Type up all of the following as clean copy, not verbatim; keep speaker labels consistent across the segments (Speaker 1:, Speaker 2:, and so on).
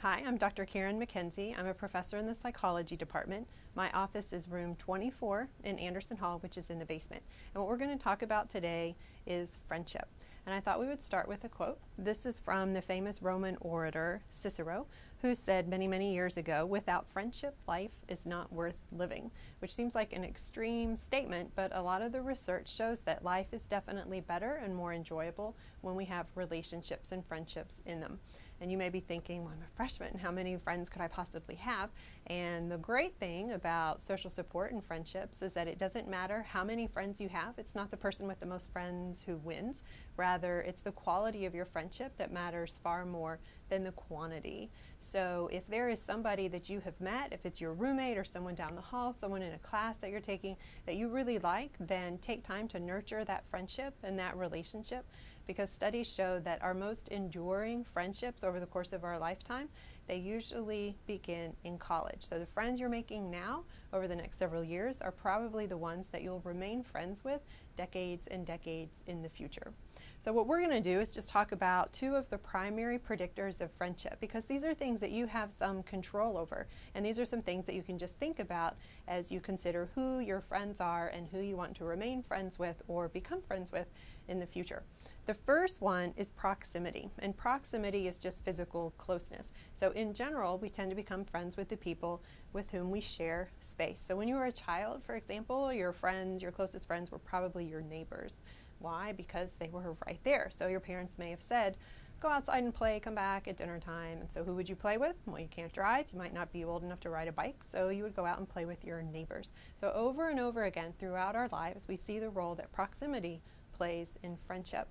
Speaker 1: Hi, I'm Dr. Karyn McKenzie. I'm a professor in the psychology department. My office is room 24 in Anderson Hall, which is in the basement. And what we're going to talk about today is friendship. And I thought we would start with a quote. This is from the famous Roman orator Cicero, who said many, many years ago, "Without friendship, life is not worth living," which seems like an extreme statement, but a lot of the research shows that life is definitely better and more enjoyable when we have relationships and friendships in them. And you may be thinking, well, I'm a freshman, how many friends could I possibly have? And the great thing about social support and friendships is that it doesn't matter how many friends you have. It's not the person with the most friends who wins. Rather, it's the quality of your friendship that matters far more than the quantity. So if there is somebody that you have met, if it's your roommate or someone down the hall, someone in a class that you're taking that you really like, then take time to nurture that friendship and that relationship, because studies show that our most enduring friendships over the course of our lifetime, they usually begin in college. So the friends you're making now over the next several years are probably the ones that you'll remain friends with decades and decades in the future. So what we're going to do is just talk about two of the primary predictors of friendship, because these are things that you have some control over, and these are some things that you can just think about as you consider who your friends are and who you want to remain friends with or become friends with in the future. The first one is proximity, and proximity is just physical closeness. So in general, we tend to become friends with the people with whom we share space. So when you were a child, for example, your friends, your closest friends were probably your neighbors. Why? Because they were right there. So your parents may have said, go outside and play, come back at dinner time. And so who would you play with? Well, you can't drive. You might not be old enough to ride a bike. So you would go out and play with your neighbors. So over and over again throughout our lives, we see the role that proximity plays in friendship.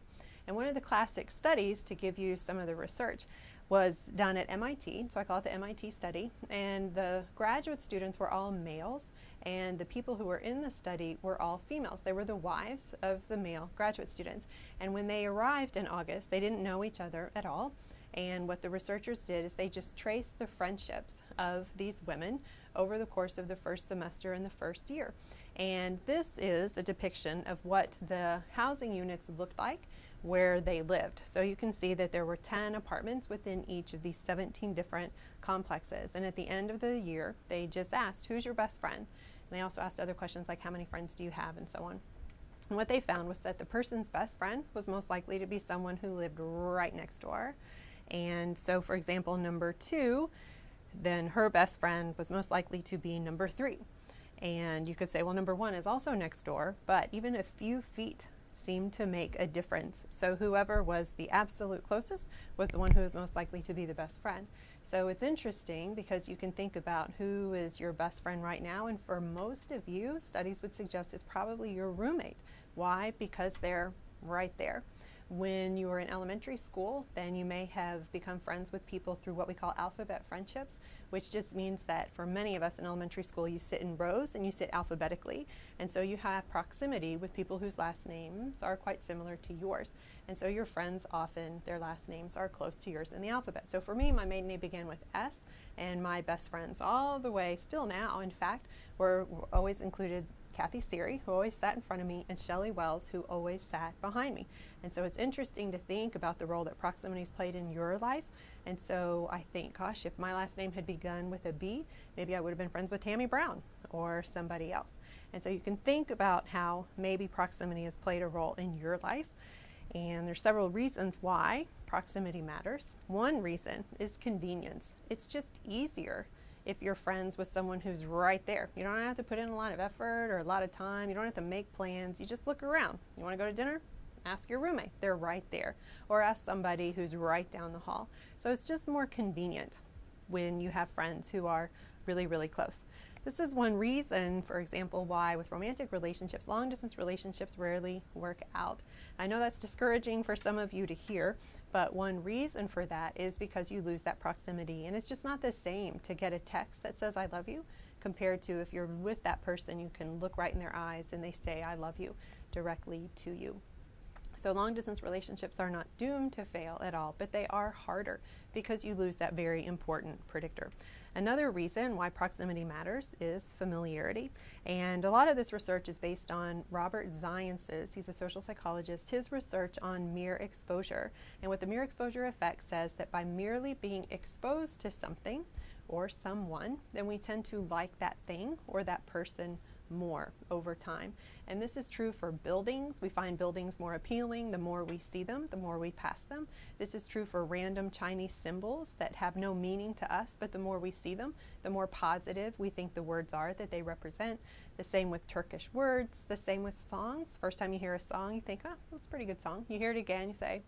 Speaker 1: And one of the classic studies, to give you some of the research, was done at MIT. So I call it the MIT study. And the graduate students were all males, and the people who were in the study were all females. They were the wives of the male graduate students. And when they arrived in August, they didn't know each other at all. And what the researchers did is they just traced the friendships of these women over the course of the first semester and the first year. And this is a depiction of what the housing units looked like where they lived. So you can see that there were 10 apartments within each of these 17 different complexes. And at the end of the year, they just asked, who's your best friend? And they also asked other questions like, how many friends do you have, and so on. And what they found was that the person's best friend was most likely to be someone who lived right next door. And so, for example, number 2, then her best friend was most likely to be number 3. And you could say, well, number 1 is also next door, but even a few feet seemed to make a difference. So whoever was the absolute closest was the one who was most likely to be the best friend. So it's interesting because you can think about who is your best friend right now, and for most of you, studies would suggest it's probably your roommate. Why? Because they're right there. When you were in elementary school, then you may have become friends with people through what we call alphabet friendships, which just means that for many of us in elementary school, you sit in rows and you sit alphabetically. And so you have proximity with people whose last names are quite similar to yours. And so your friends often, their last names are close to yours in the alphabet. So for me, my maiden name began with S, and my best friends all the way, still now, in fact, were always included Kathy Siri, who always sat in front of me, and Shelley Wells, who always sat behind me. And so it's interesting to think about the role that proximity's played in your life. And so I think, gosh, if my last name had begun with a B, maybe I would have been friends with Tammy Brown or somebody else. And so you can think about how maybe proximity has played a role in your life. And there's several reasons why proximity matters. One reason is convenience. It's just easier if you're friends with someone who's right there. You don't have to put in a lot of effort or a lot of time. You don't have to make plans. You just look around. You want to go to dinner? Ask your roommate. They're right there. Or ask somebody who's right down the hall. So it's just more convenient when you have friends who are really, really close. This is one reason, for example, why with romantic relationships, long-distance relationships rarely work out. I know that's discouraging for some of you to hear, but one reason for that is because you lose that proximity. And it's just not the same to get a text that says, I love you, compared to if you're with that person, you can look right in their eyes and they say, I love you, directly to you. So long distance relationships are not doomed to fail at all, but they are harder because you lose that very important predictor. Another reason why proximity matters is familiarity. And a lot of this research is based on Robert Zience's, he's a social psychologist, his research on mere exposure. And what the mere exposure effect says that by merely being exposed to something or someone, then we tend to like that thing or that person more over time. And this is true for buildings. We find buildings more appealing the more we see them, the more we pass them. This is true for random Chinese symbols that have no meaning to us, but the more we see them, the more positive we think the words are that they represent. The same with Turkish words, the same with songs. First time you hear a song, you think, oh, that's a pretty good song. You hear it again, you say,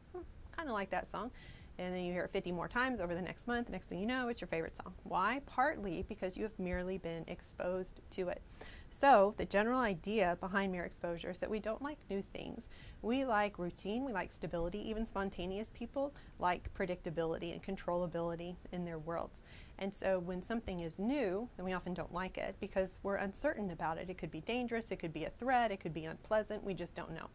Speaker 1: kind of like that song. And then you hear it 50 more times over the next month. Next thing you know, it's your favorite song. Why? Partly because you have merely been exposed to it. So the general idea behind mere exposure is that we don't like new things. We like routine, we like stability. Even spontaneous people like predictability and controllability in their worlds. And so when something is new, then we often don't like it because we're uncertain about it. It could be dangerous, it could be a threat, it could be unpleasant, we just don't know.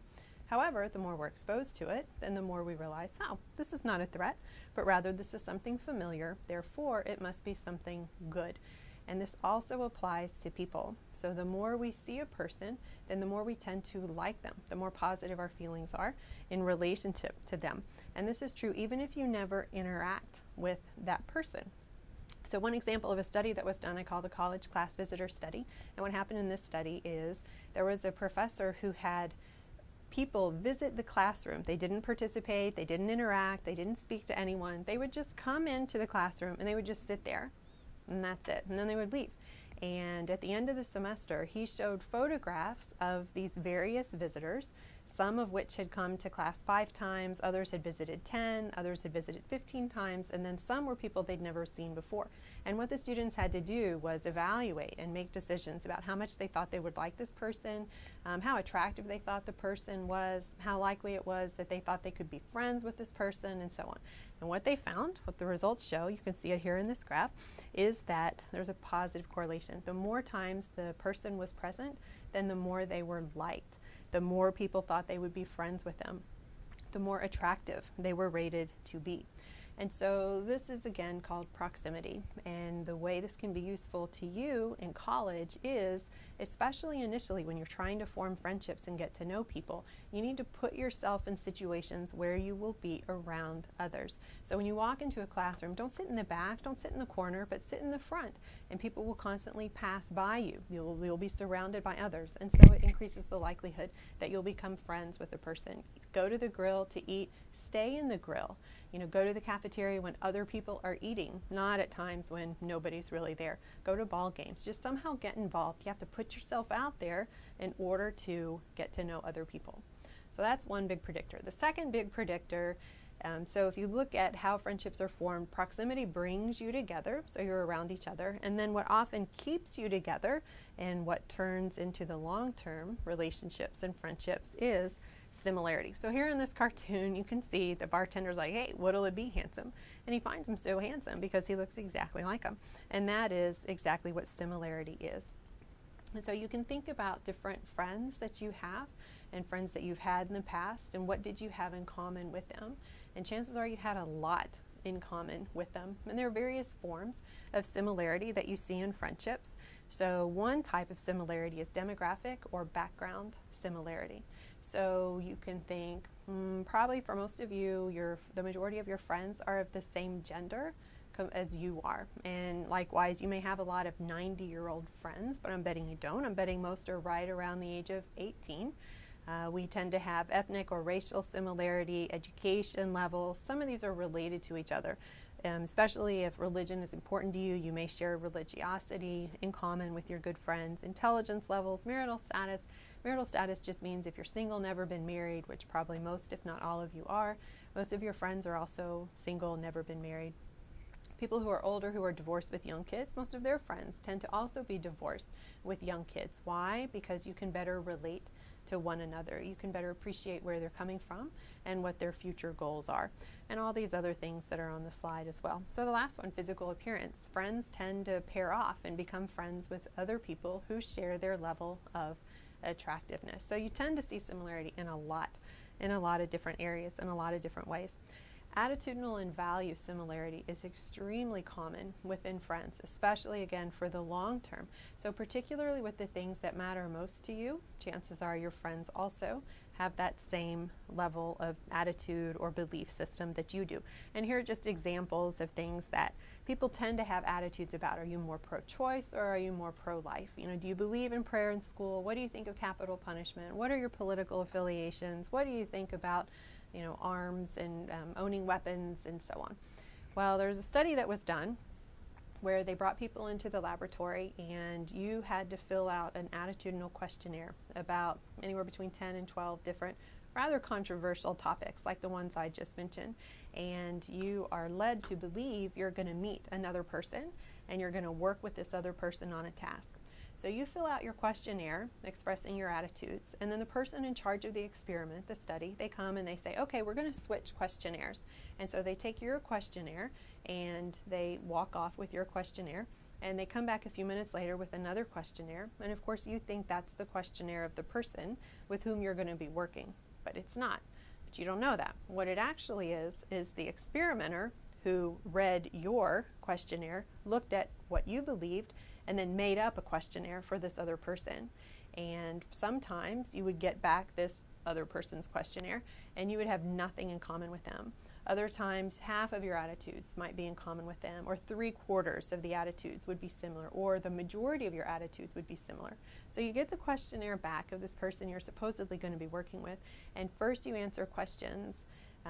Speaker 1: However, the more we're exposed to it, then the more we realize, oh, this is not a threat, but rather this is something familiar, therefore it must be something good. And this also applies to people. So the more we see a person, then the more we tend to like them, the more positive our feelings are in relationship to them. And this is true even if you never interact with that person. So one example of a study that was done I call the college class visitor study. And what happened in this study is there was a professor who had people visit the classroom. They didn't participate, they didn't interact, they didn't speak to anyone. They would just come into the classroom and they would just sit there. And that's it. And then they would leave. And at the end of the semester, he showed photographs of these various visitors, some of which had come to class 5 times, others had visited 10, others had visited 15 times, and then some were people they'd never seen before. And what the students had to do was evaluate and make decisions about how much they thought they would like this person, how attractive they thought the person was, how likely it was that they thought they could be friends with this person, and so on. And what they found, what the results show, you can see it here in this graph, is that there's a positive correlation. The more times the person was present, then the more they were liked. The more people thought they would be friends with them, the more attractive they were rated to be. And so this is again called proximity. And the way this can be useful to you in college is, especially initially when you're trying to form friendships and get to know people, you need to put yourself in situations where you will be around others. So when you walk into a classroom, don't sit in the back, don't sit in the corner, but sit in the front. And people will constantly pass by you. You'll be surrounded by others. And so it increases the likelihood that you'll become friends with a person. Go to the grill to eat, stay in the grill. You know, go to the cafeteria when other people are eating, not at times when nobody's really there. Go to ball games. Just somehow get involved. You have to put yourself out there in order to get to know other people. So that's one big predictor. The second big predictor, so if you look at how friendships are formed, proximity brings you together, so you're around each other. And then what often keeps you together and what turns into the long-term relationships and friendships is similarity. So here in this cartoon, you can see the bartender's like, hey, what'll it be, handsome? And he finds him so handsome because he looks exactly like him. And that is exactly what similarity is. And so you can think about different friends that you have and friends that you've had in the past and what did you have in common with them. And chances are you had a lot in common with them. And there are various forms of similarity that you see in friendships. So one type of similarity is demographic or background similarity. So you can think, probably for most of you, the majority of your friends are of the same gender as you are. And likewise, you may have a lot of 90-year-old friends, but I'm betting you don't. I'm betting most are right around the age of 18. We tend to have ethnic or racial similarity, education levels. Some of these are related to each other. Especially if religion is important to you, you may share religiosity in common with your good friends. Intelligence levels, marital status. Marital status just means if you're single, never been married, which probably most, if not all of you are. Most of your friends are also single, never been married. People who are older, who are divorced with young kids, most of their friends tend to also be divorced with young kids. Why? Because you can better relate to one another. You can better appreciate where they're coming from and what their future goals are. And all these other things that are on the slide as well. So the last one, physical appearance. Friends tend to pair off and become friends with other people who share their level of attractiveness. So you tend to see similarity in a lot in a lot of different areas, in a lot of different ways. Attitudinal and value similarity is extremely common within friends, especially again for the long term. So particularly with the things that matter most to you, chances are your friends also have that same level of attitude or belief system that you do. And here are just examples of things that people tend to have attitudes about. Are you more pro-choice or are you more pro-life? You know, do you believe in prayer in school? What do you think of capital punishment? What are your political affiliations? What do you think about, you know, arms and owning weapons and so on? Well, there's a study that was done where they brought people into the laboratory and you had to fill out an attitudinal questionnaire about anywhere between 10 and 12 different rather controversial topics like the ones I just mentioned. And you are led to believe you're going to meet another person and you're going to work with this other person on a task. So you fill out your questionnaire expressing your attitudes, and then the person in charge of the experiment, the study, they come and they say, okay, we're going to switch questionnaires. And so they take your questionnaire and they walk off with your questionnaire, and they come back a few minutes later with another questionnaire. And of course you think that's the questionnaire of the person with whom you're going to be working, but it's not. But you don't know that. What it actually is the experimenter who read your questionnaire, looked at what you believed, and then made up a questionnaire for this other person. And sometimes you would get back this other person's questionnaire and you would have nothing in common with them. Other times, half of your attitudes might be in common with them, or 3/4 of the attitudes would be similar, or the majority of your attitudes would be similar. So you get the questionnaire back of this person you're supposedly going to be working with, and first you answer questions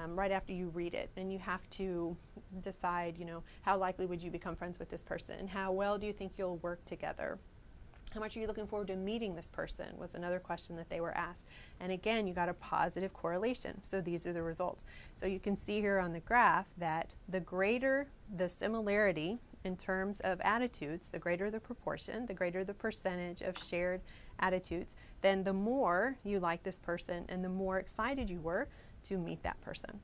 Speaker 1: right after you read it, and you have to decide, you know, how likely would you become friends with this person? How well do you think you'll work together? How much are you looking forward to meeting this person was another question that they were asked. And again, you got a positive correlation. So these are the results. So you can see here on the graph that the greater the similarity in terms of attitudes, the greater the proportion, the greater the percentage of shared attitudes, then the more you like this person and the more excited you were to meet that person.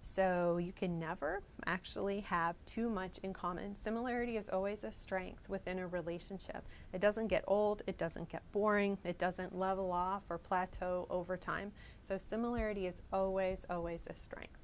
Speaker 1: So you can never actually have too much in common. Similarity is always a strength within a relationship. It doesn't get old, it doesn't get boring, it doesn't level off or plateau over time. So similarity is always, always a strength.